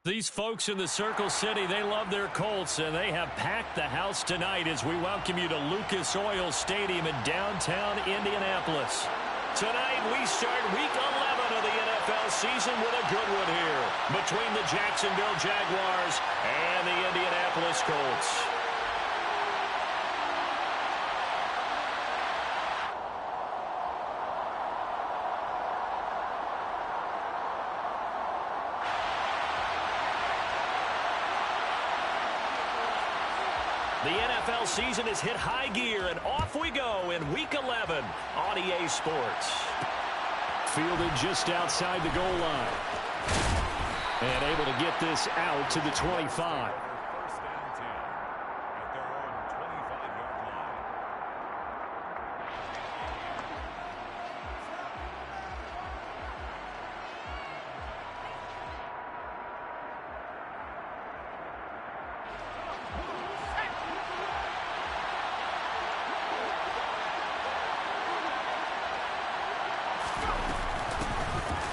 These folks in the Circle City, they love their Colts, and they have packed the house tonight as we welcome you to Lucas Oil Stadium in downtown Indianapolis. Tonight, we start Week 11 of the NFL season with a good one here between the Jacksonville Jaguars and the Indianapolis Colts. The NFL season has hit high gear, and off we go in Week 11 on EA Sports. Fielded just outside the goal line. And able to get this out to the 25.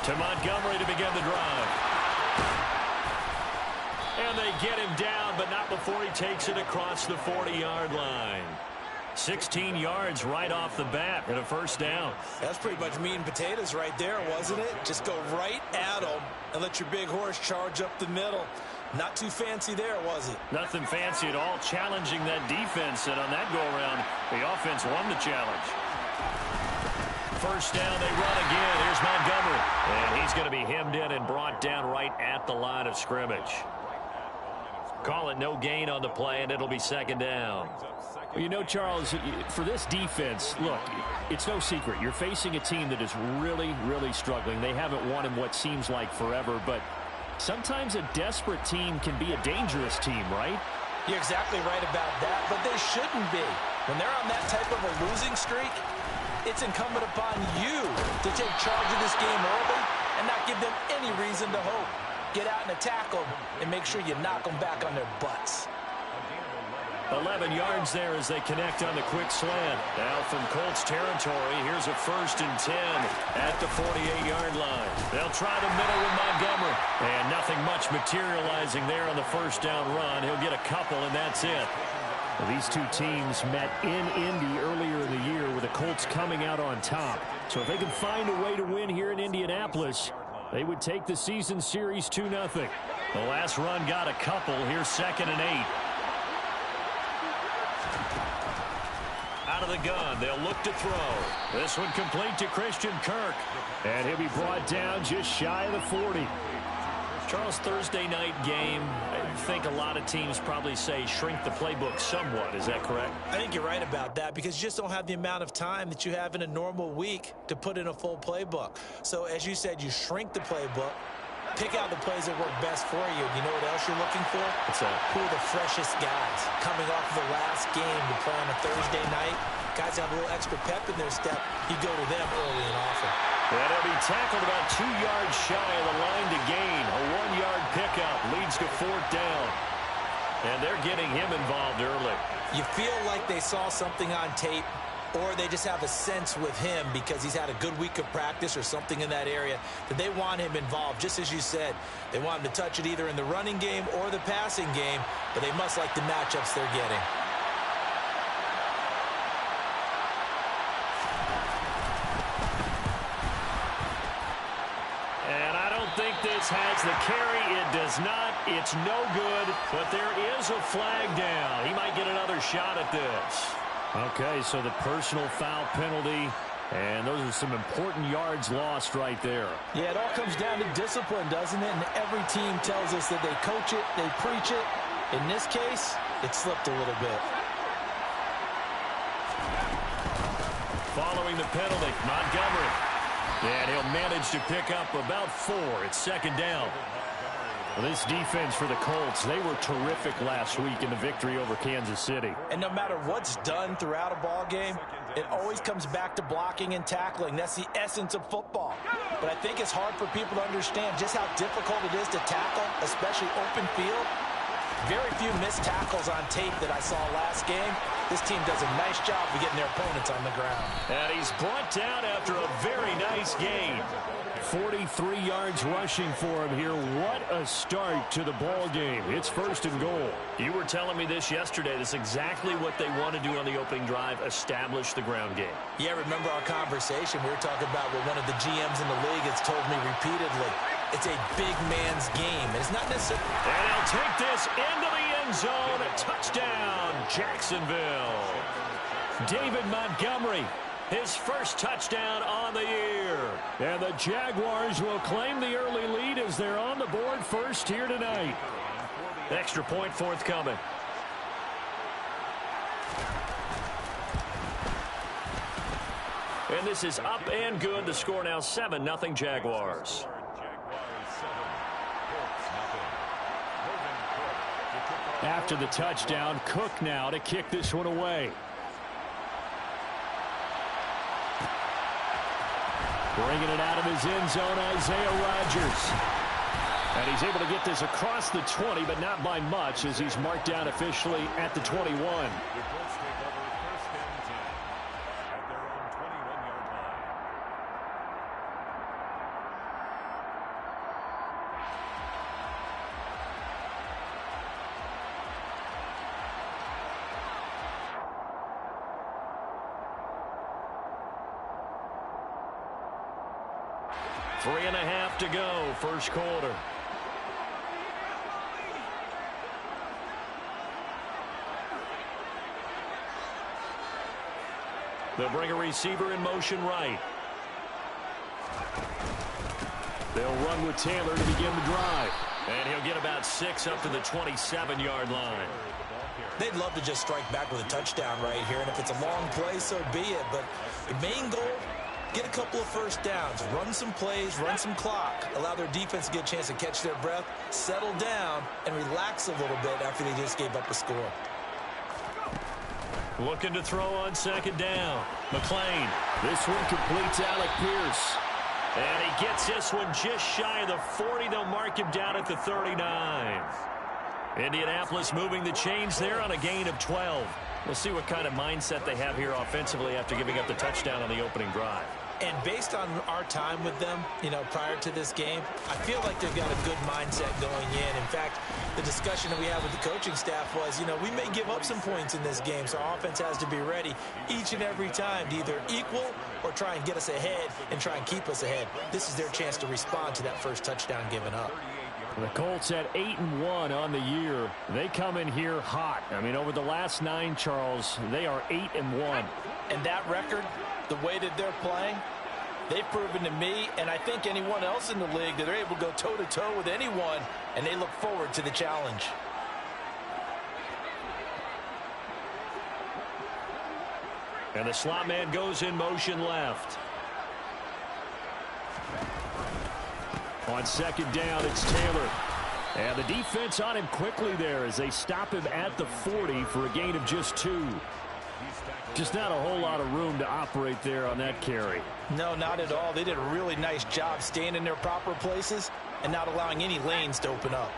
To Montgomery to begin the drive. And they get him down, but not before he takes it across the 40-yard line. 16 yards right off the bat and a first down. That's pretty much meat and potatoes right there, wasn't it? Just go right at him and let your big horse charge up the middle. Not too fancy there, was it? Nothing fancy at all, challenging that defense, and on that go-around, the offense won the challenge. First down, they run again. Here's Montgomery. And he's going to be hemmed in and brought down right at the line of scrimmage. Call it no gain on the play, and it'll be second down. Well, you know, Charles, for this defense, look, it's no secret. You're facing a team that is really, really struggling. They haven't won in what seems like forever, but sometimes a desperate team can be a dangerous team, right? You're exactly right about that, but they shouldn't be. When they're on that type of a losing streak, it's incumbent upon you to take charge of this game early and not give them any reason to hope. Get out and attack them and make sure you knock them back on their butts. 11 yards there as they connect on the quick slant. Now from Colts territory, here's a 1st and 10 at the 48-yard line. They'll try the middle with Montgomery. And nothing much materializing there on the first down run. He'll get a couple, and that's it. Well, these two teams met in Indy earlier in the year with the Colts coming out on top. So if they can find a way to win here in Indianapolis, they would take the season series 2-0. The last run got a couple. Here's 2nd and 8. Out of the gun, they'll look to throw. This one complete to Christian Kirk. And he'll be brought down just shy of the 40. Charles, Thursday night game, I think a lot of teams probably say shrink the playbook somewhat. Is that correct? I think you're right about that because you just don't have the amount of time that you have in a normal week to put in a full playbook. So as you said, you shrink the playbook, pick out the plays that work best for you. You know what else you're looking for? What's that? Who are the freshest guys coming off of the last game to play on a Thursday night? Guys have a little extra pep in their step. You go to them early and often. And he'll be tackled about 2 yards shy of the line to gain. A 1-yard pickup leads to 4th down. And they're getting him involved early. You feel like they saw something on tape, or they just have a sense with him because he's had a good week of practice or something in that area that they want him involved. Just as you said, they want him to touch it either in the running game or the passing game, but they must like the matchups they're getting. Think this has the carry. It does not. It's no good, but there is a flag down. He might get another shot at this. Okay, so the personal foul penalty, and those are some important yards lost right there. Yeah, it all comes down to discipline, doesn't it? And every team tells us that they coach it, they preach it. In this case, it slipped a little bit. Following the penalty, Montgomery. And he'll manage to pick up about 4. It's 2nd down. Well, this defense for the Colts, they were terrific last week in the victory over Kansas City. And no matter what's done throughout a ball game, it always comes back to blocking and tackling. That's the essence of football. But I think it's hard for people to understand just how difficult it is to tackle, especially open field. Very few missed tackles on tape that I saw last game. This team does a nice job of getting their opponents on the ground. And he's brought down after a very nice gain. 43 yards rushing for him here. What a start to the ball game. It's 1st and goal. You were telling me this yesterday. This is exactly what they want to do on the opening drive, establish the ground game. Yeah, remember our conversation? We were talking about what one of the GMs in the league has told me repeatedly. It's a big man's game. It's not necessarily... And he'll take this into the end zone. A touchdown, Jacksonville. David Montgomery, his first touchdown on the year. And the Jaguars will claim the early lead as they're on the board first here tonight. Extra point forthcoming. And this is up and good. The score now 7-0 Jaguars. After the touchdown, Cook now to kick this one away. Bringing it out of his end zone, Isaiah Rodgers. And he's able to get this across the 20, but not by much, as he's marked down officially at the 21. 3.5 to go, first quarter. They'll bring a receiver in motion right. They'll run with Taylor to begin the drive. And he'll get about 6 up to the 27-yard line. They'd love to just strike back with a touchdown right here, and if it's a long play, so be it. But the main goal, get a couple of first downs, run some plays, run some clock, allow their defense to get a chance to catch their breath, settle down, and relax a little bit after they just gave up a score. Looking to throw on second down. McClain. This one completes Alec Pierce. And he gets this one just shy of the 40. They'll mark him down at the 39. Indianapolis moving the chains there on a gain of 12. We'll see what kind of mindset they have here offensively after giving up the touchdown on the opening drive. And based on our time with them, prior to this game, I feel like they've got a good mindset going in. In fact, the discussion that we had with the coaching staff was, we may give up some points in this game, so our offense has to be ready each and every time to either equal or try and get us ahead and try and keep us ahead. This is their chance to respond to that first touchdown given up. The Colts at 8-1 on the year. They come in here hot. Over the last 9, Charles, they are 8-1. And that record, the way that they're playing, they've proven to me, and I think anyone else in the league, that they're able to go toe-to-toe with anyone, and they look forward to the challenge. And the slot man goes in motion left. On second down, it's Taylor. And the defense on him quickly there as they stop him at the 40 for a gain of just 2. Just not a whole lot of room to operate there on that carry. No, not at all. They did a really nice job staying in their proper places and not allowing any lanes to open up.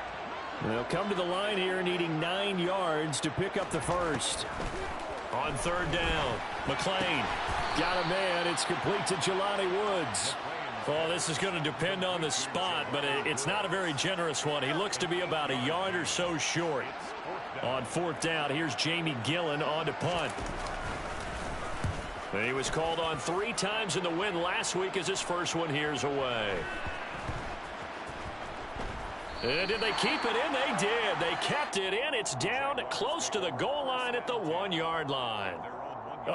They'll come to the line here needing 9 yards to pick up the first. On third down, McClain. Got a man. It's complete to Jelani Woods. Well, this is going to depend on the spot, but it's not a very generous one. He looks to be about a yard or so short. On fourth down, here's Jamie Gillen on to punt. He was called on 3 times in the win last week as his first one here's away. And did they keep it in? They did. They kept it in. It's down close to the goal line at the 1-yard line.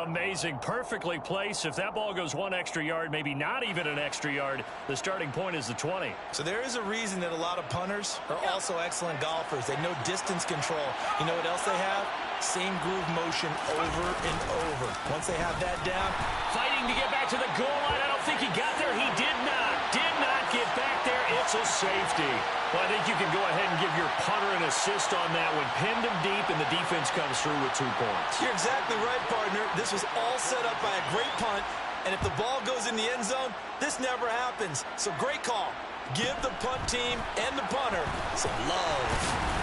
Amazing. Perfectly placed. If that ball goes 1 extra yard, maybe not even an extra yard, the starting point is the 20. So there is a reason that a lot of punters are also excellent golfers. They know distance control. You know what else they have? Same groove motion over and over. Once they have that down. Fighting to get back to the goal line. I don't think he got there. He did not. Did not get back there. It's a safety. Well, I think you can go ahead and give your punter an assist on that one. Pinned him deep, and the defense comes through with 2 points. You're exactly right, partner. This was all set up by a great punt, and if the ball goes in the end zone, this never happens. So great call. Give the punt team and the punter some love.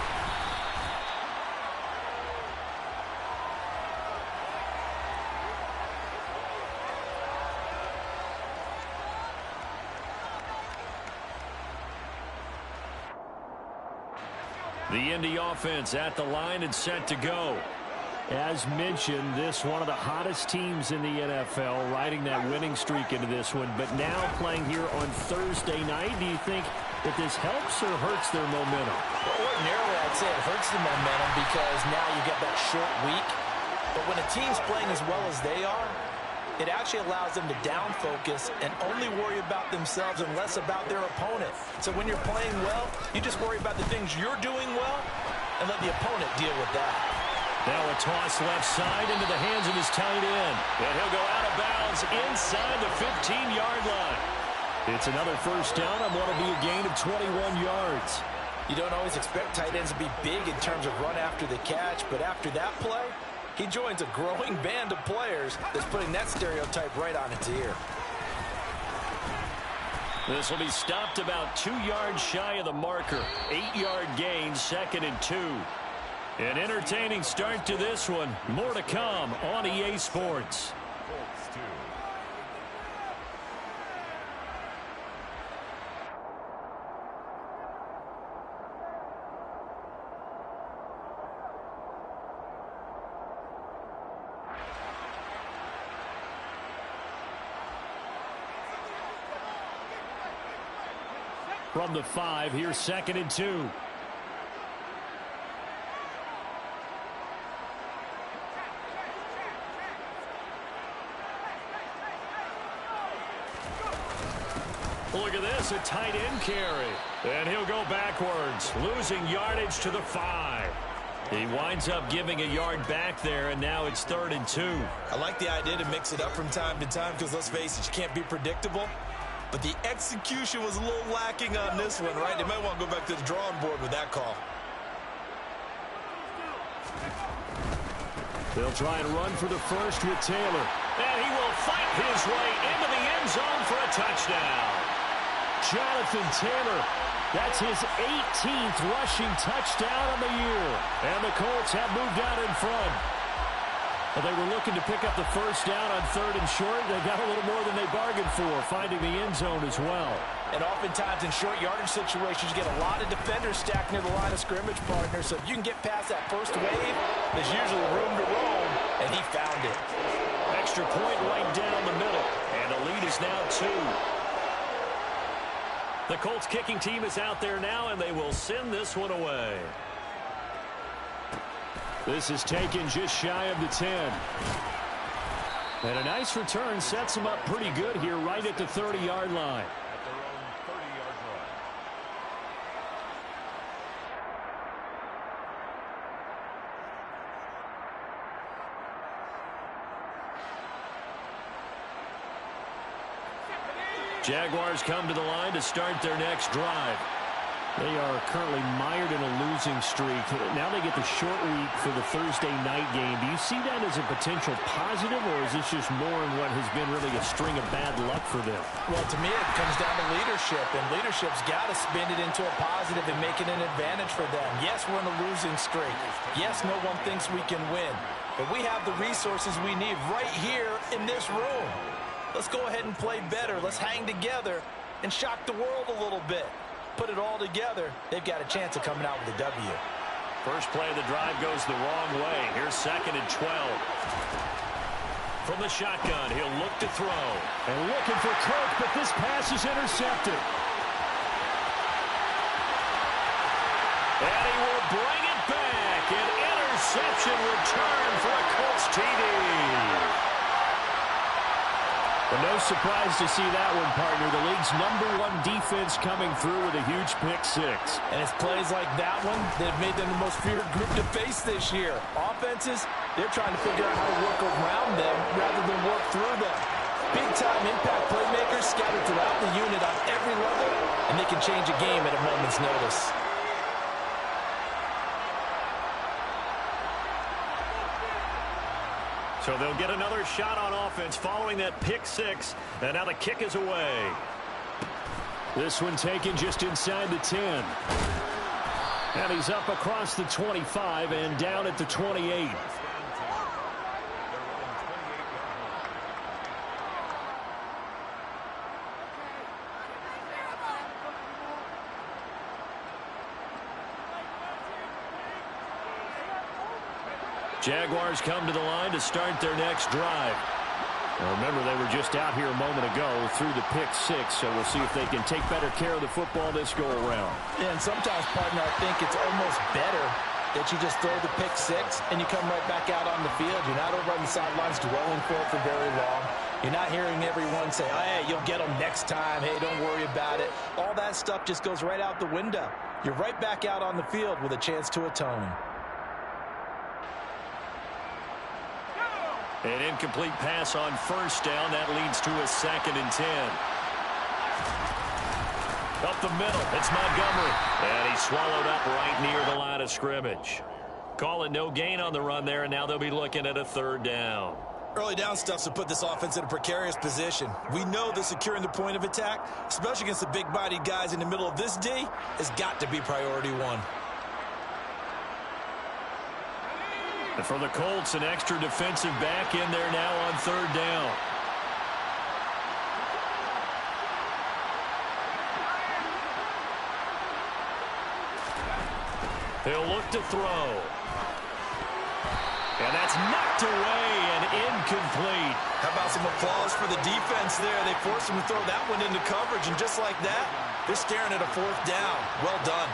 The Indy offense at the line and set to go. As mentioned, this one of the hottest teams in the NFL, riding that winning streak into this one, but now playing here on Thursday night. Do you think that this helps or hurts their momentum? Well, ordinarily, I'd say it hurts the momentum because now you get that short week. But when a team's playing as well as they are, it actually allows them to down focus and only worry about themselves and less about their opponent. So when you're playing well, you just worry about the things you're doing well and let the opponent deal with that. Now a toss left side into the hands of his tight end. And he'll go out of bounds inside the 15-yard line. It's another first down on what will be a gain of 21 yards. You don't always expect tight ends to be big in terms of run after the catch, but after that play, he joins a growing band of players that's putting that stereotype right on its ear. This will be stopped about 2 yards shy of the marker. 8-yard gain, 2nd and 2. An entertaining start to this one. More to come on EA Sports. From the 5, here's 2nd and 2. Look at this, a tight end carry. And he'll go backwards, losing yardage to the 5. He winds up giving a yard back there, and now it's 3rd and 2. I like the idea to mix it up from time to time because, let's face it, you can't be predictable. But the execution was a little lacking on this one, right? They might want to go back to the drawing board with that call. They'll try and run for the first with Taylor. And he will fight his way into the end zone for a touchdown. Jonathan Taylor, that's his 18th rushing touchdown on the year. And the Colts have moved out in front. Well, they were looking to pick up the first down on 3rd and short. They got a little more than they bargained for, finding the end zone as well. And oftentimes in short yardage situations, you get a lot of defenders stacked near the line of scrimmage, partner. So if you can get past that first wave, there's usually room to roam, and he found it. Extra point right down the middle, and the lead is now 2. The Colts kicking team is out there now, and they will send this one away. This is taken just shy of the 10. And a nice return sets him up pretty good here right at the 30-yard line. Jaguars come to the line to start their next drive. They are currently mired in a losing streak. Now they get the short week for the Thursday night game. Do you see that as a potential positive, or is this just more in what has been really a string of bad luck for them? Well, to me, it comes down to leadership, and leadership's got to spin it into a positive and make it an advantage for them. Yes, we're in a losing streak. Yes, no one thinks we can win, but we have the resources we need right here in this room. Let's go ahead and play better. Let's hang together and shock the world a little bit. Put it all together, they've got a chance of coming out with a W. First play of the drive goes the wrong way. Here's 2nd and 12. From the shotgun, he'll look to throw. And looking for Kirk, but this pass is intercepted. And he will bring it back. An interception return for a Colts TD. Well, no surprise to see that one, partner. The league's #1 defense coming through with a huge pick-6. And it's plays like that one that have made them the most feared group to face this year. Offenses, they're trying to figure out how to work around them rather than work through them. Big-time impact playmakers scattered throughout the unit on every level, and they can change a game at a moment's notice. So they'll get another shot on offense following that pick-6, and now the kick is away. This one taken just inside the 10. And he's up across the 25 and down at the 28. Jaguars come to the line to start their next drive. Now remember, they were just out here a moment ago through the pick six, so we'll see if they can take better care of the football this go-around. Yeah, and sometimes, partner, I think it's almost better that you just throw the pick six and you come right back out on the field. You're not over on the sidelines dwelling for it for very long. You're not hearing everyone say, oh, hey, you'll get them next time. Hey, don't worry about it. All that stuff just goes right out the window. You're right back out on the field with a chance to atone. An incomplete pass on first down. That leads to a 2nd and 10. Up the middle, it's Montgomery. And he's swallowed up right near the line of scrimmage. Call it no gain on the run there, and now they'll be looking at a 3rd down. Early down stuff to put this offense in a precarious position. We know that securing the point of attack, especially against the big-bodied guys in the middle of this D, has got to be priority one. And for the Colts, an extra defensive back in there now on 3rd down. He'll look to throw. And that's knocked away and incomplete. How about some applause for the defense there? They forced him to throw that one into coverage, and just like that, they're staring at a 4th down. Well done.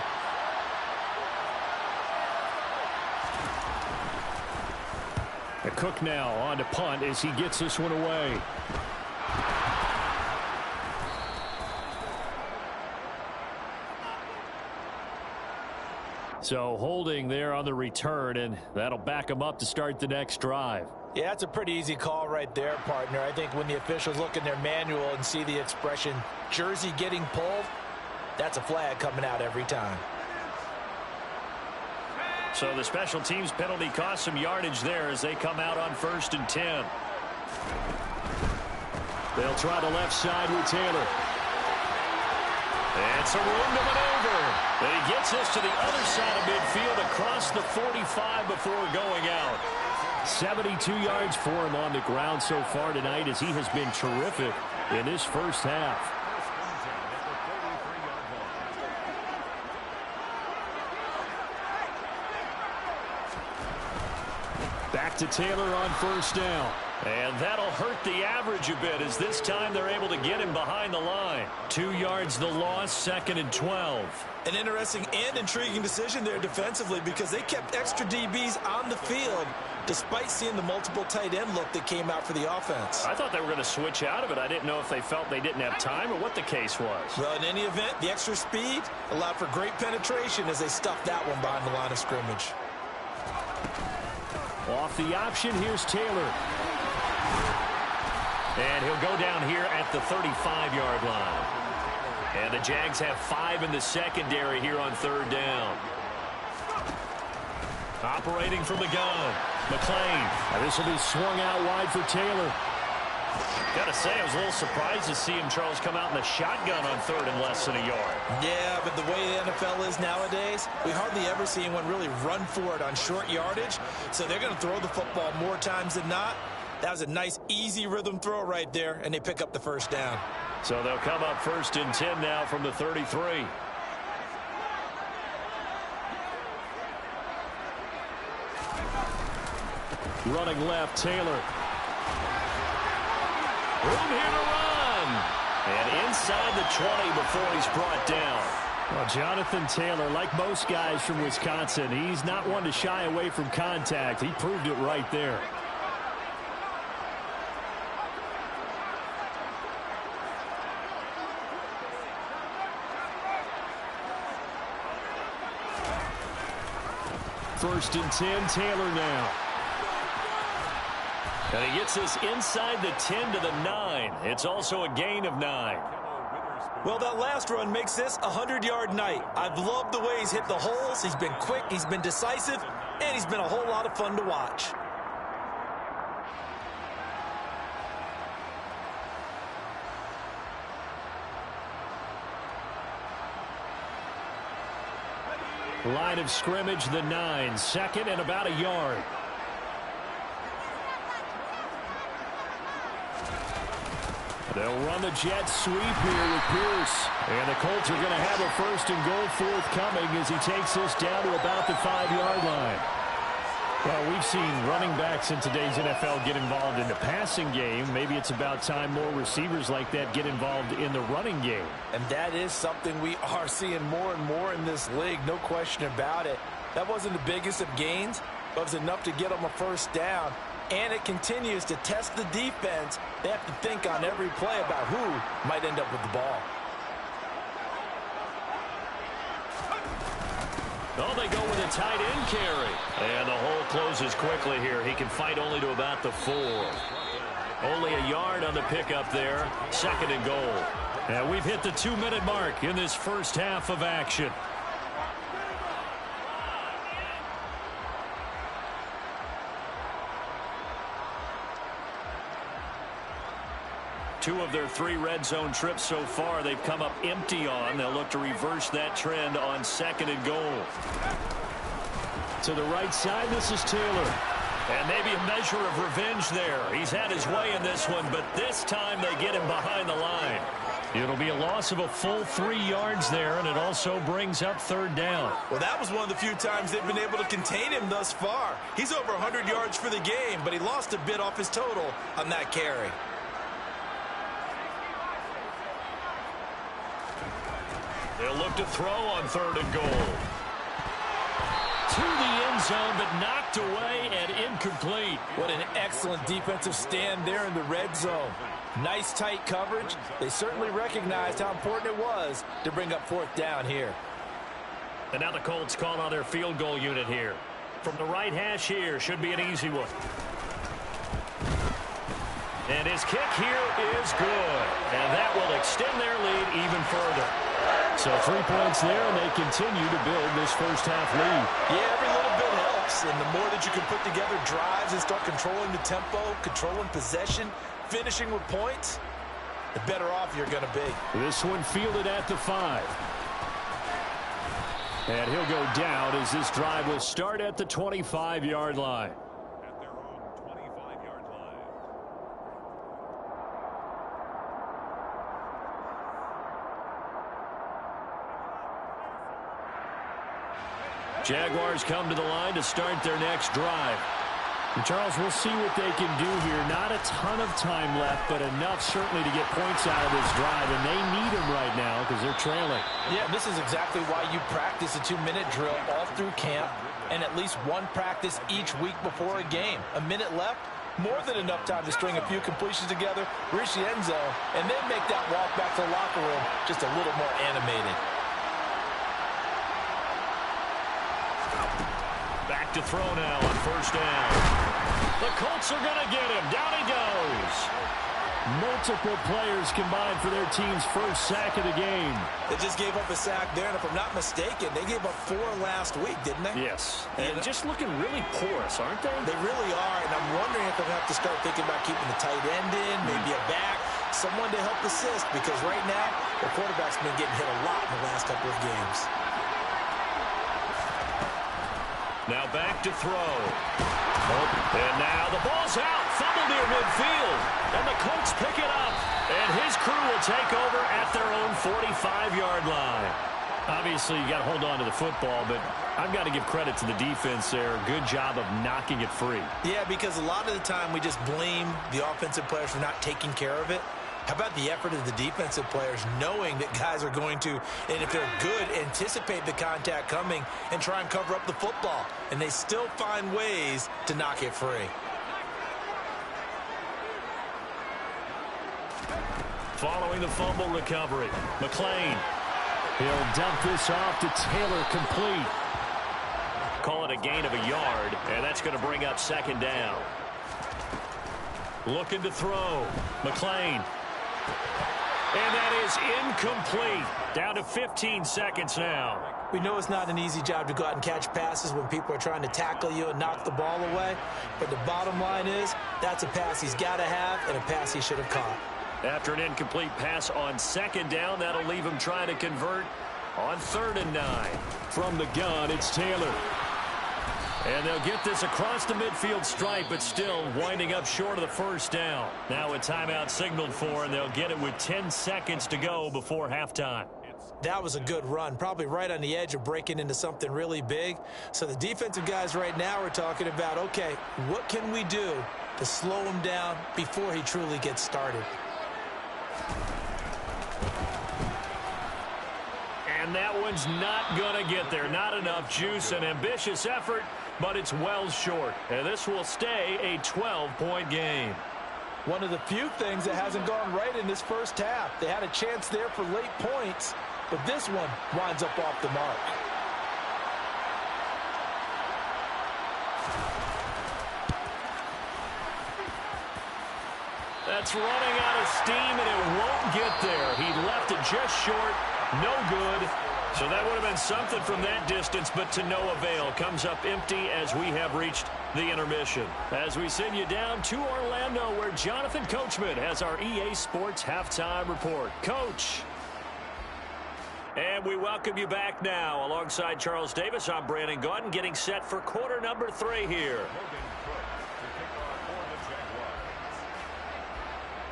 The Cook now on to punt as he gets this one away. So holding there on the return, and that'll back him up to start the next drive. Yeah, that's a pretty easy call right there, partner. I think when the officials look in their manual and see the expression jersey getting pulled, that's a flag coming out every time. So the special teams penalty cost some yardage there as they come out on 1st and 10. They'll try the left side with Taylor. And some room to maneuver. And he gets this to the other side of midfield across the 45 before going out. 72 yards for him on the ground so far tonight as he has been terrific in this first half. Back to Taylor on 1st down. And that'll hurt the average a bit as this time they're able to get him behind the line. 2 yards the loss, 2nd and 12. An interesting and intriguing decision there defensively because they kept extra DBs on the field despite seeing the multiple tight end look that came out for the offense. I thought they were going to switch out of it. I didn't know if they felt they didn't have time or what the case was. Well, in any event, the extra speed allowed for great penetration as they stuffed that one behind the line of scrimmage. Off the option, here's Taylor. And he'll go down here at the 35-yard line. And the Jags have 5 in the secondary here on 3rd down. Operating from the gun, McClain. Now this will be swung out wide for Taylor. Gotta say, I was a little surprised to see him, Charles, come out in the shotgun on 3rd and less than a yard. Yeah, but the way the NFL is nowadays, we hardly ever see anyone really run for it on short yardage. So they're going to throw the football more times than not. That was a nice, easy rhythm throw right there, and they pick up the 1st down. So they'll come up 1st and 10 now from the 33. Running left, Taylor. Room here to run. And inside the 20 before he's brought down. Well, Jonathan Taylor, like most guys from Wisconsin, he's not one to shy away from contact. He proved it right there. First and 10, Taylor now. And he gets this inside the 10 to the 9. It's also a gain of 9. Well, that last run makes this a 100-yard night. I've loved the way he's hit the holes. He's been quick, he's been decisive, and he's been a whole lot of fun to watch. Line of scrimmage, the 9. 2nd and about a yard. They'll run the jet sweep here with Pierce. And the Colts are going to have a 1st and goal forthcoming as he takes this down to about the 5-yard line. Well, we've seen running backs in today's NFL get involved in the passing game. Maybe it's about time more receivers like that get involved in the running game. And that is something we are seeing more and more in this league, no question about it. That wasn't the biggest of gains, but it was enough to get them a first down. And it continues to test the defense. They have to think on every play about who might end up with the ball. Oh, they go with a tight end carry. And the hole closes quickly here. He can fight only to about the 4. Only a yard on the pickup there. 2nd and goal. And we've hit the 2-minute mark in this first half of action. Two of their 3 red zone trips so far, they've come up empty on. They'll look to reverse that trend on 2nd and goal. To the right side, this is Taylor. And maybe a measure of revenge there. He's had his way in this one, but this time they get him behind the line. It'll be a loss of a full 3 yards there, and it also brings up 3rd down. Well, that was one of the few times they've been able to contain him thus far. He's over 100 yards for the game, but he lost a bit off his total on that carry. They'll look to throw on 3rd and goal. To the end zone, but knocked away and incomplete. What an excellent defensive stand there in the red zone. Nice tight coverage. They certainly recognized how important it was to bring up 4th down here. And now the Colts call on their field goal unit here. From the right hash here, should be an easy one. And his kick here is good. And that will extend their lead even further. So 3 points there, and they continue to build this first half lead. Yeah, every little bit helps. And the more that you can put together drives and start controlling the tempo, controlling possession, finishing with points, the better off you're going to be. This one fielded at the 5. And he'll go down as this drive will start at the 25-yard line. Jaguars come to the line to start their next drive. And Charles, we'll see what they can do here. Not a ton of time left, but enough certainly to get points out of this drive, and they need them right now because they're trailing. Yeah, this is exactly why you practice a 2-minute drill all through camp and at least one practice each week before a game. A minute left, more than enough time to string a few completions together, reach the end zone, and then make that walk back to the locker room just a little more animated. Back to throw now on 1st down. The Colts are going to get him. Down he goes. Multiple players combined for their team's first sack of the game. They just gave up a sack there, and if I'm not mistaken, they gave up 4 last week, didn't they? Yes. And just looking really porous, aren't they? They really are, and I'm wondering if they'll have to start thinking about keeping the tight end in, maybe a back, someone to help assist, because right now, the quarterback's been getting hit a lot in the last couple of games. Now back to throw. And now the ball's out. Fumble near midfield. And the Colts pick it up. And his crew will take over at their own 45-yard line. Obviously, you got to hold on to the football, but I've got to give credit to the defense there. Good job of knocking it free. Yeah, because a lot of the time we just blame the offensive players for not taking care of it. How about the effort of the defensive players knowing that guys are going to, and if they're good, anticipate the contact coming and try and cover up the football. And they still find ways to knock it free. Following the fumble recovery, McLean. He'll dump this off to Taylor, complete. Call it a gain of a yard, and that's going to bring up 2nd down. Looking to throw, McLean. And that is incomplete. Down to 15 seconds now. We know it's not an easy job to go out and catch passes when people are trying to tackle you and knock the ball away. But the bottom line is, that's a pass he's got to have and a pass he should have caught. After an incomplete pass on 2nd down, that'll leave him trying to convert on 3rd and 9. From the gun, it's Taylor. And they'll get this across the midfield stripe, but still winding up short of the 1st down. Now a timeout signaled for, and they'll get it with 10 seconds to go before halftime. That was a good run, probably right on the edge of breaking into something really big. So the defensive guys right now are talking about, okay, what can we do to slow him down before he truly gets started? And that one's not going to get there. Not enough juice. An ambitious effort, but it's well short. And this will stay a 12-point game. One of the few things that hasn't gone right in this first half. They had a chance there for late points, but this one winds up off the mark. That's running out of steam, and it won't get there. He left it just short. No good. So that would have been something from that distance, but to no avail. Comes up empty as we have reached the intermission. As we send you down to Orlando, where Jonathan Coachman has our EA Sports Halftime Report. Coach. And we welcome you back now. Alongside Charles Davis, I'm Brandon Gaudin, getting set for quarter number 3 here.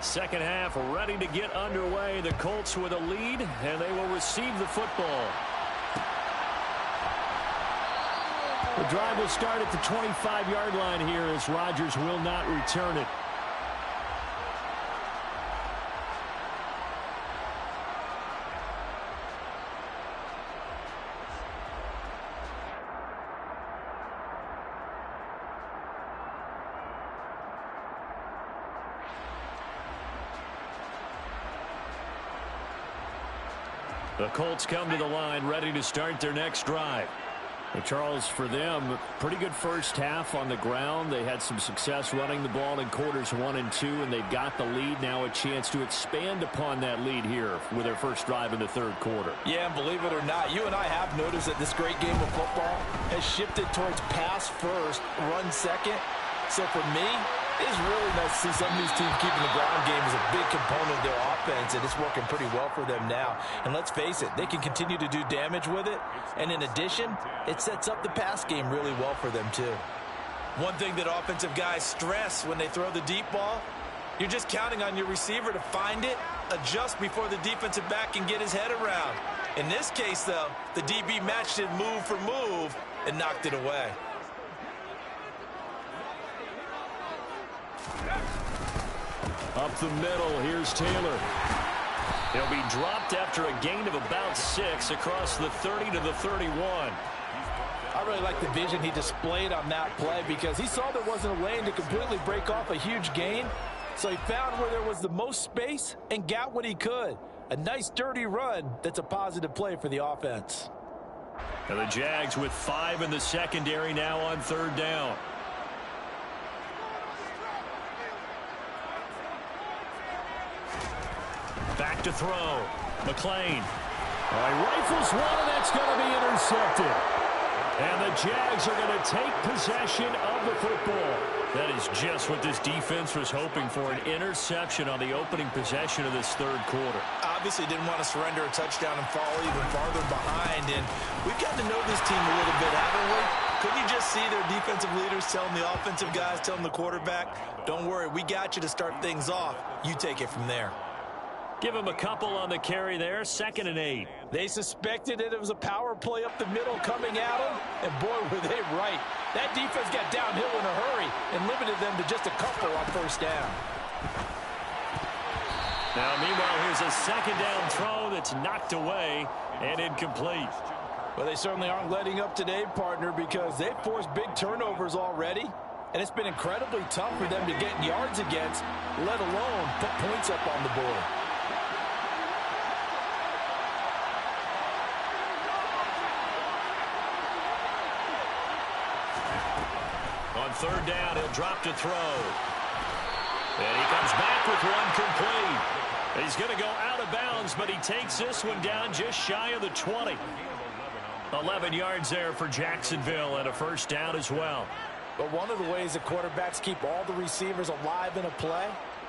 Second half ready to get underway. The Colts with a lead, and they will receive the football. The drive will start at the 25-yard line here as Rodgers will not return it. The Colts come to the line ready to start their next drive. And Charles, for them, pretty good first half on the ground. They had some success running the ball in quarters 1 and 2, and they've got the lead. Now a chance to expand upon that lead here with their first drive in the third quarter. Yeah, and believe it or not, you and I have noticed that this great game of football has shifted towards pass first, run second. So for me, it's really nice to see some of these teams keeping the ground game as a big component of their offense, and it's working pretty well for them now. And let's face it, they can continue to do damage with it. And in addition, it sets up the pass game really well for them too. One thing that offensive guys stress when they throw the deep ball, you're just counting on your receiver to find it, adjust before the defensive back can get his head around. In this case, though, the DB matched it move for move and knocked it away. Up the middle, here's Taylor. He'll be dropped after a gain of about 6 across the 30 to the 31. I really like the vision he displayed on that play because he saw there wasn't a lane to completely break off a huge gain. So he found where there was the most space and got what he could. A nice dirty run that's a positive play for the offense. And the Jags with 5 in the secondary now on third down. Back to throw. McLean. He rifles one, and that's going to be intercepted. And the Jags are going to take possession of the football. That is just what this defense was hoping for, an interception on the opening possession of this third quarter. Obviously didn't want to surrender a touchdown and fall even farther behind. And we've gotten to know this team a little bit, haven't we? Couldn't you just see their defensive leaders telling the offensive guys, telling the quarterback, don't worry, we got you to start things off. You take it from there. Give him a couple on the carry there, 2nd and 8. They suspected that it was a power play up the middle coming at them, and boy, were they right. That defense got downhill in a hurry and limited them to just a couple on first down. Now, meanwhile, here's a second down throw that's knocked away and incomplete. Well, they certainly aren't letting up today, partner, because they've forced big turnovers already, and it's been incredibly tough for them to get yards against, let alone put points up on the board. On third down, he'll drop to throw. And he comes back with one complete. He's going to go out of bounds, but he takes this one down just shy of the 20. 11 yards there for Jacksonville and a first down as well. But one of the ways the quarterbacks keep all the receivers alive in a play,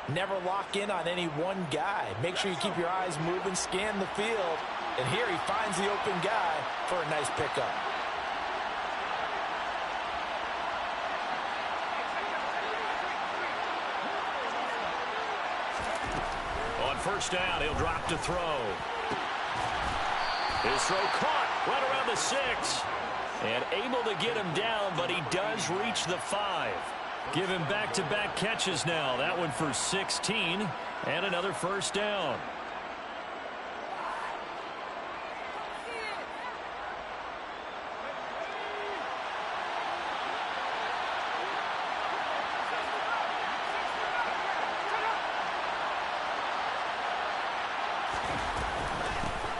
never lock in on any one guy. Make sure you keep your eyes moving, scan the field. And here he finds the open guy for a nice pickup. On first down, he'll drop to throw. His throw caught right around the 6. And able to get him down, but he does reach the 5. Give him back-to-back catches now. That one for 16 and another first down.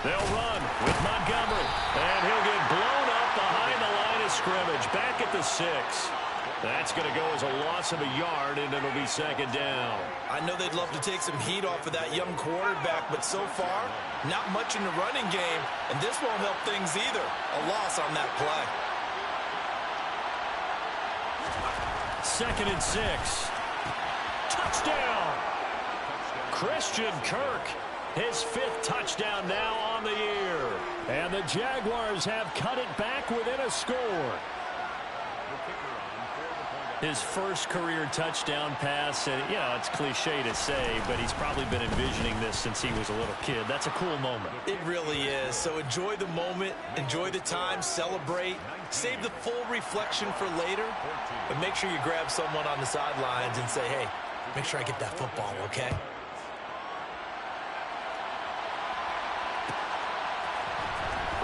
They'll run with Montgomery, and he'll get blown up behind the line of scrimmage, back at the 6. That's going to go as a loss of a yard, and it'll be second down. I know they'd love to take some heat off of that young quarterback, but so far, not much in the running game, and this won't help things either. A loss on that play. Second and 6. Touchdown! Christian Kirk. His 5th touchdown now on the year. And the Jaguars have cut it back within a score. His first career touchdown pass, and you know, it's cliche to say, but he's probably been envisioning this since he was a little kid. That's a cool moment. It really is. So enjoy the moment, enjoy the time, celebrate, save the full reflection for later, but make sure you grab someone on the sidelines and say, hey, make sure I get that football, okay?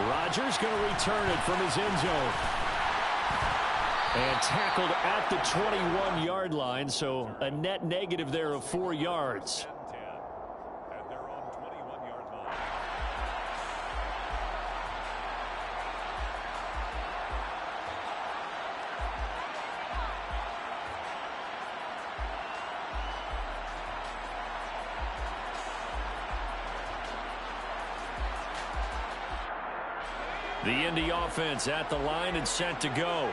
Rodgers going to return it from his end zone. And tackled at the 21-yard line, so a net negative there of 4 yards. The Indy offense at the line and set to go.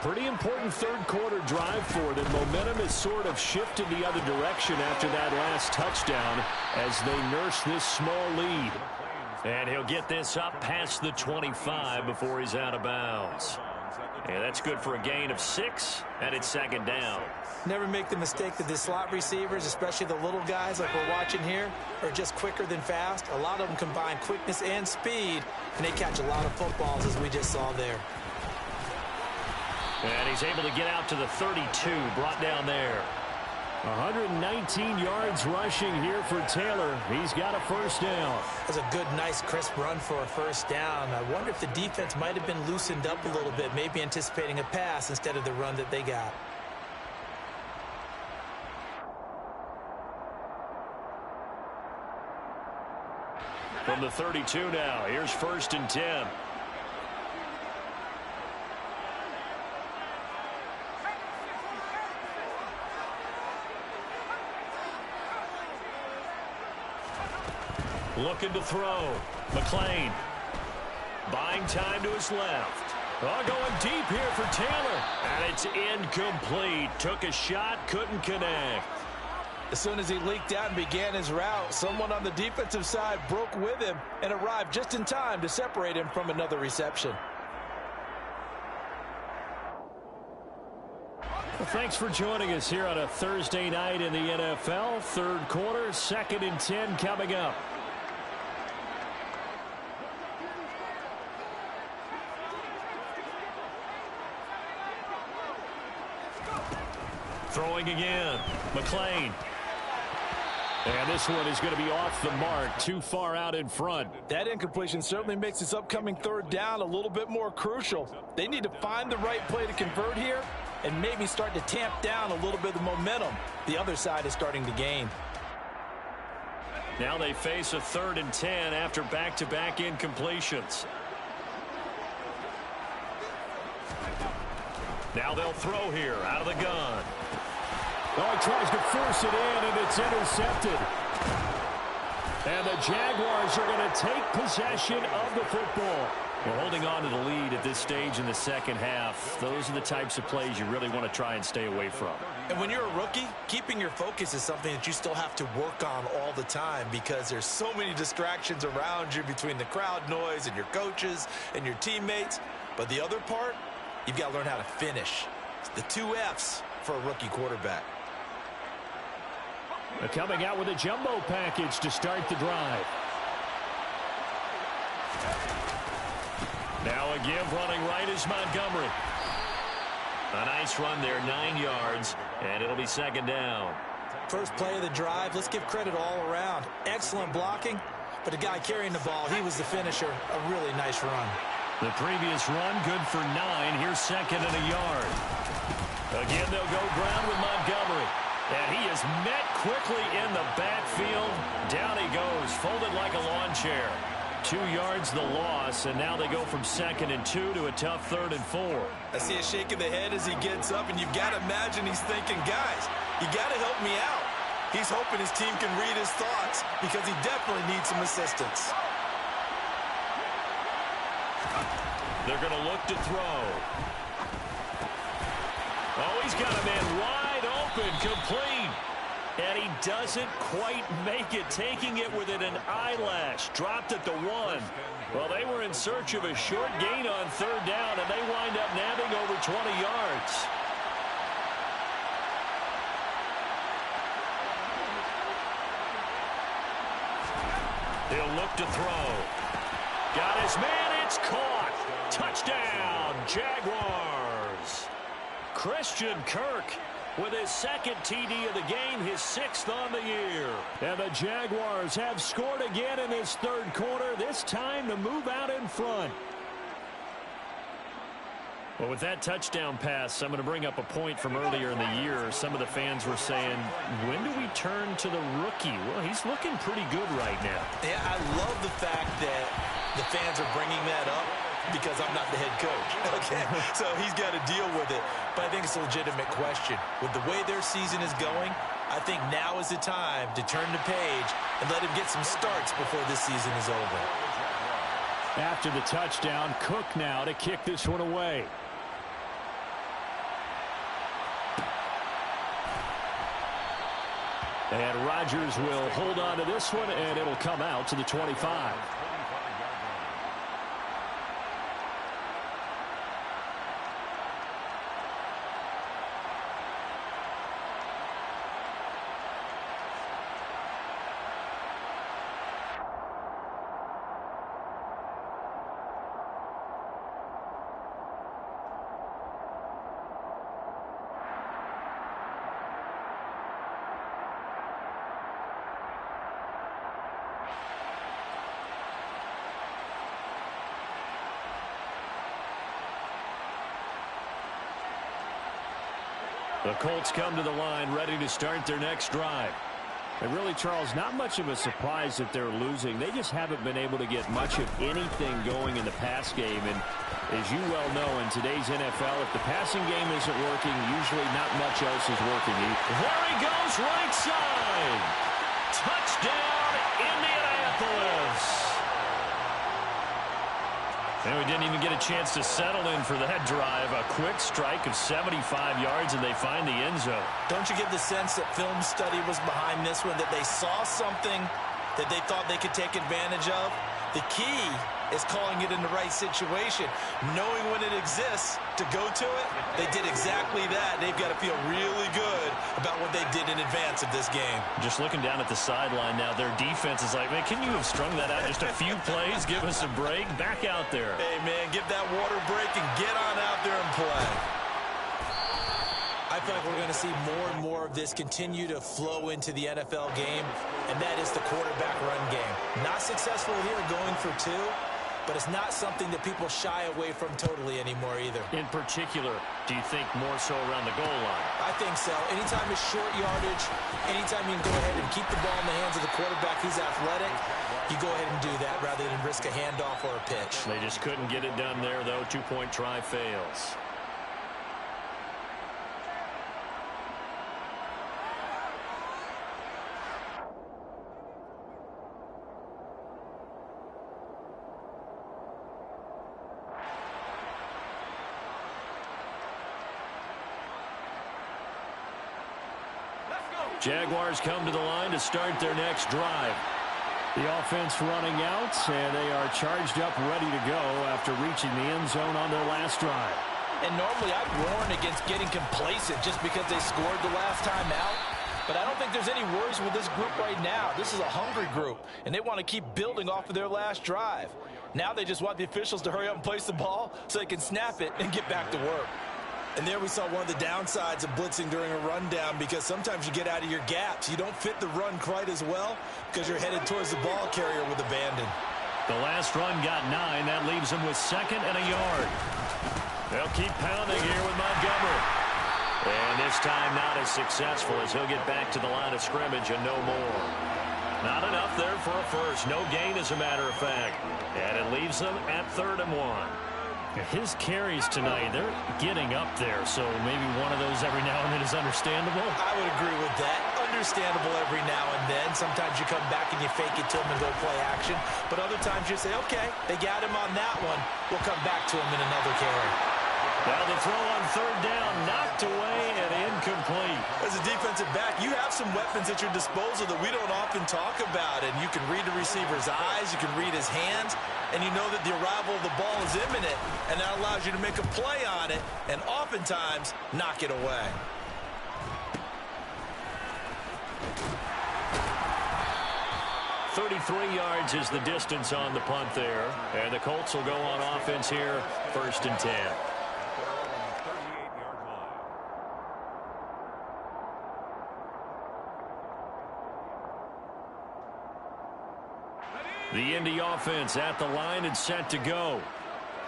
Pretty important third quarter drive for them. Momentum has sort of shifted the other direction after that last touchdown as they nurse this small lead. And he'll get this up past the 25 before he's out of bounds. And that's good for a gain of 6, and it's second down. Never make the mistake that the slot receivers, especially the little guys like we're watching here, are just quicker than fast. A lot of them combine quickness and speed, and they catch a lot of footballs, as we just saw there. And he's able to get out to the 32, brought down there. 119 yards rushing here for Taylor. He's got a first down. That's a good, nice, crisp run for a first down. I wonder if the defense might have been loosened up a little bit, maybe anticipating a pass instead of the run that they got. From the 32 now, here's first and 10. Looking to throw. McLean. Buying time to his left. Oh, going deep here for Taylor. And it's incomplete. Took a shot, couldn't connect. As soon as he leaked out and began his route, someone on the defensive side broke with him and arrived just in time to separate him from another reception. Well, thanks for joining us here on a Thursday night in the NFL. Third quarter, second and 10 coming up. Throwing again. McLean. And this one is going to be off the mark, too far out in front. That incompletion certainly makes this upcoming third down a little bit more crucial. They need to find the right play to convert here and maybe start to tamp down a little bit of momentum the other side is starting to gain. Now they face a 3rd and 10 after back-to-back incompletions. Now they'll throw here out of the gun. Oh, he tries to force it in, and it's intercepted. And the Jaguars are going to take possession of the football. We're holding on to the lead at this stage in the second half. Those are the types of plays you really want to try and stay away from. And when you're a rookie, keeping your focus is something that you still have to work on all the time because there's so many distractions around you between the crowd noise and your coaches and your teammates. But the other part, you've got to learn how to finish. It's the 2 F's for a rookie quarterback. They're coming out with a jumbo package to start the drive. Now a give running right is Montgomery. A nice run there, 9 yards, and it'll be second down. First play of the drive, let's give credit all around. Excellent blocking, but the guy carrying the ball, he was the finisher. A really nice run. The previous run, good for 9. Here's second and a yard. Again, they'll go ground with Montgomery. And he is met quickly in the backfield. Down he goes, folded like a lawn chair. 2 yards the loss, and now they go from 2nd and 2 to a tough 3rd and 4. I see a shake of the head as he gets up, and you've got to imagine he's thinking, guys, you got to help me out. He's hoping his team can read his thoughts because he definitely needs some assistance. They're going to look to throw. Oh, he's got a man wide open, complete. And he doesn't quite make it, taking it within an eyelash. Dropped at the 1. Well, they were in search of a short gain on 3rd down, and they wind up nabbing over 20 yards. He'll look to throw. Got his man, it's caught. Touchdown, Jaguars. Christian Kirk with his 2nd TD of the game, his 6th on the year. And the Jaguars have scored again in this 3rd quarter, this time to move out in front. Well, with that touchdown pass, I'm going to bring up a point from earlier in the year. Some of the fans were saying, when do we turn to the rookie? Well, he's looking pretty good right now. Yeah, I love the fact that the fans are bringing that up because I'm not the head coach. Okay, so he's got to deal with it. But I think it's a legitimate question. With the way their season is going, I think now is the time to turn the page and let him get some starts before this season is over. After the touchdown, Cook now to kick this one away. And Rodgers will hold on to this one, and it'll come out to the 25. The Colts come to the line ready to start their next drive. And really, Charles, not much of a surprise that they're losing. They just haven't been able to get much of anything going in the pass game. And as you well know, in today's NFL, if the passing game isn't working, usually not much else is working. There he goes, right side. Touchdown, Indianapolis. And we didn't even get a chance to settle in for that drive. A quick strike of 75 yards, and they find the end zone. Don't you get the sense that film study was behind this one, that they saw something that they thought they could take advantage of? The key is calling it in the right situation, knowing when it exists to go to it. They did exactly that. They've got to feel really good about what they did in advance of this game. Just looking down at the sideline now, their defense is like, man, can you have strung that out just a few plays? Give us a break. Back out there. Hey, man, give that water break and get on out there and play. I feel like we're going to see more and more of this continue to flow into the NFL game, and that is the quarterback run game. Not successful here going for 2, but it's not something that people shy away from totally anymore either. In particular, do you think more so around the goal line? I think so. Anytime it's short yardage, anytime you can go ahead and keep the ball in the hands of the quarterback, he's athletic, you go ahead and do that rather than risk a handoff or a pitch. They just couldn't get it done there, though. 2-point try fails. Jaguars come to the line to start their next drive. The offense running out, and they are charged up, ready to go after reaching the end zone on their last drive. And normally I'd warn against getting complacent just because they scored the last time out. But I don't think there's any worries with this group right now. This is a hungry group, and they want to keep building off of their last drive. Now they just want the officials to hurry up and place the ball so they can snap it and get back to work. And there we saw one of the downsides of blitzing during a rundown, because sometimes you get out of your gaps. You don't fit the run quite as well because you're headed towards the ball carrier with abandon. The last run got 9. That leaves them with 2nd and a yard. They'll keep pounding here with Montgomery. And this time not as successful, as he'll get back to the line of scrimmage and no more. Not enough there for a first. No gain, as a matter of fact. And it leaves them at 3rd and 1. His carries tonight, they're getting up there, so maybe one of those every now and then is understandable. I would agree with that. Understandable every now and then. Sometimes you come back and you fake it to him and go play action. But other times you say, okay, they got him on that one. We'll come back to him in another carry. Now the throw on 3rd down, knocked away and incomplete. As a defensive back, you have some weapons at your disposal that we don't often talk about. And you can read the receiver's eyes, you can read his hands, and you know that the arrival of the ball is imminent. And that allows you to make a play on it and oftentimes knock it away. .33 yards is the distance on the punt there. And the Colts will go on offense here, 1st and 10. The Indy offense at the line and set to go.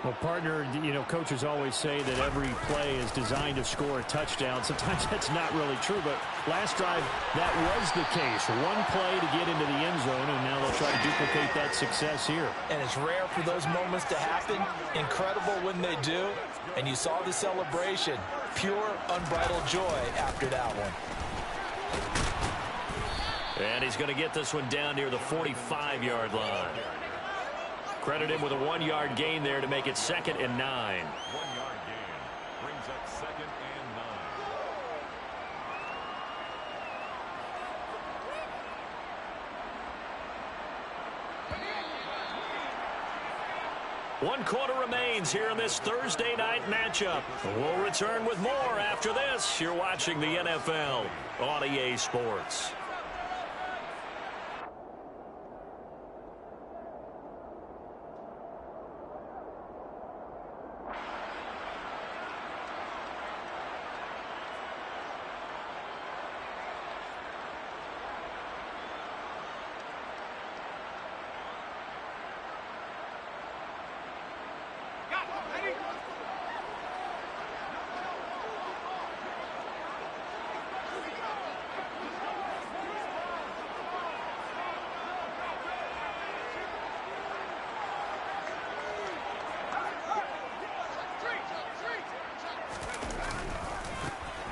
Well, partner, you know, coaches always say that every play is designed to score a touchdown. Sometimes that's not really true, but last drive, that was the case. One play to get into the end zone, and now they'll try to duplicate that success here. And it's rare for those moments to happen. Incredible when they do. And you saw the celebration. Pure, unbridled joy after that one. And he's going to get this one down near the 45-yard line. Credit him with a 1-yard gain there to make it 2nd and 9. 1-yard gain brings up 2nd and 9. 1 quarter remains here in this Thursday night matchup. We'll return with more after this. You're watching the NFL on EA Sports.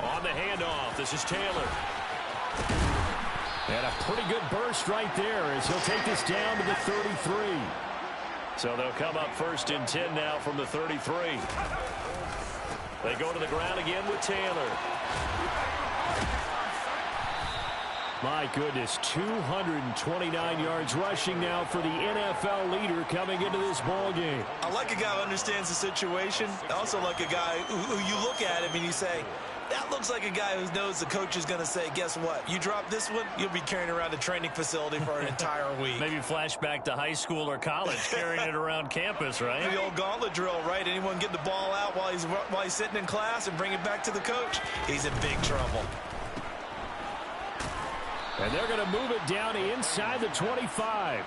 On the handoff, this is Taylor. And a pretty good burst right there as he'll take this down to the 33. So they'll come up 1st and 10 now from the 33. They go to the ground again with Taylor. My goodness, 229 yards rushing now for the NFL leader coming into this ball game. I like a guy who understands the situation. I also like a guy who you look at him and you say, that looks like a guy who knows the coach is going to say, guess what? You drop this one, you'll be carrying around a training facility for an entire week. Maybe flashback to high school or college, carrying it around campus, right? The old gauntlet drill, right? Anyone get the ball out while he's sitting in class and bring it back to the coach? He's in big trouble. And they're going to move it down to inside the 25.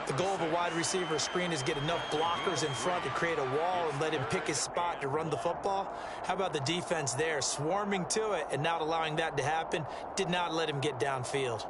The goal of a wide receiver screen is get enough blockers in front to create a wall and let him pick his spot to run the football. How about the defense there, swarming to it and not allowing that to happen? Did not let him get downfield.